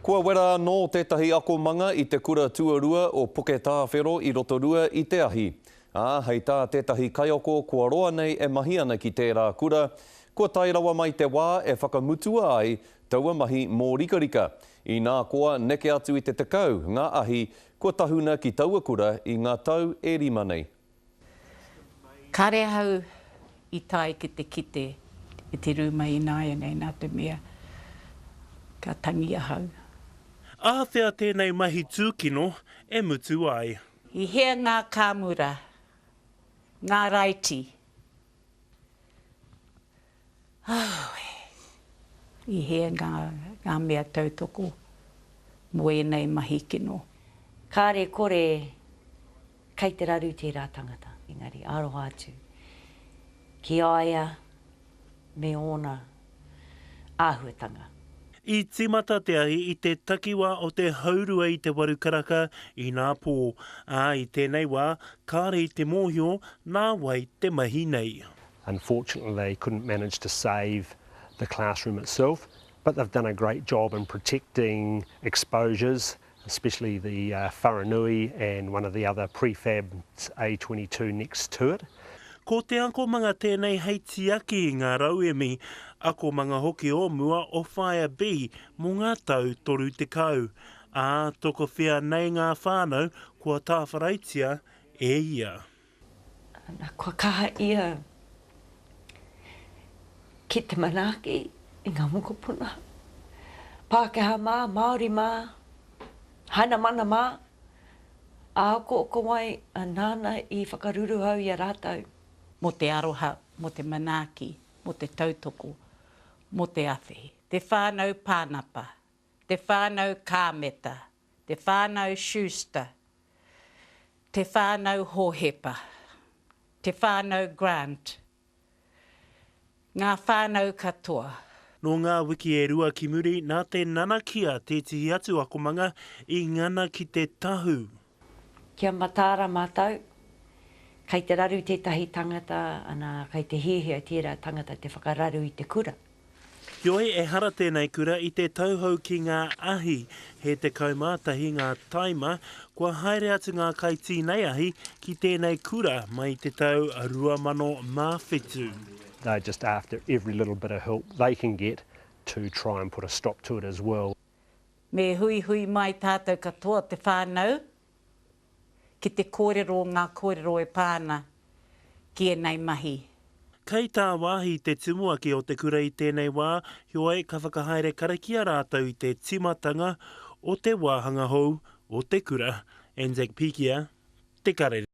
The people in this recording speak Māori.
Kua wera no tētahi akomanga I te kura tuarua o Puke Tāwhero I Rotorua I te ahi. Hei tā tētahi kaioko kua roa nei e mahi ana ki tērā kura. Kua tairawa mai te wā e whakamutua ai taua mahi mō rikarika. I nā koa neke atu I te tekau ngā ahi kua tahuna ki taua kura I ngā tau e rima nei. Kare hau I tai ki te kite I te rūma I nāia nei nā te mea. Ka tangi a hau. Āwhia tēnei mahi tūkino e mutu ai. I hea ngā kāmura, ngā raiti. I hea ngā mea tautoko mo e nei mahi kino. Kāre kore kei te raru tērā tangata, engari aroha atu. Ki aia me ona āhuatanga. I timata te ahi I te takiwa o te haurua I te warukaraka I nā pō. I tēnei wā, kāre I te mōhio, nā wai te mahi nei. Unfortunately, they couldn't manage to save the classroom itself, but they've done a great job in protecting exposures, especially the wharanui and one of the other prefabs A22 next to it. Ko te akomanga tēnei hei tiaki I ngā rauemi, akomanga hoki o mua o Fire B mō ngā tau toru te kau. Toko whia nei ngā whānau kua tāwharaitia e ia. Kua kaha ia ki te manaaki I ngā mokopuna. Pākehā mā, Māori mā, haina mana mā. Ko wai a nāna I whakaruru hau I a rātau. Mo te aroha, mo te manaaki, mo te tautoko, mo te awhi. Te whānau pānapa, te whānau kāmeta, te whānau Schuster, te whānau Hohepa, te whānau Grant, ngā whānau katoa. No ngā wiki e rua ki muri, nā te nanakia te tihi atu akomanga I ngana ki te tahu. Kia matāra mātou, kei te raru tētahi tangata, ana kei te hiehia tērā tangata te whakararu I te kura. Kioi e hara tēnei kura I te tauhau ki ngā ahi, he te kaumātahi ngā taima, kua haere atu ngā kaiti nei ahi ki tēnei kura mai te tau 2017. They're just after every little bit of help they can get to try and put a stop to it as well. Me hui hui mai tātou katoa te whānau, ki te kōrero ngā kōrero e pāna ki e nei mahi. Kei tā wāhi te timua ki o te kura I tēnei wā, hioi ka whakahaere karakia rātou I te timatanga o te wāhanga hou o te kura. Anzac Pikia, Te Karere.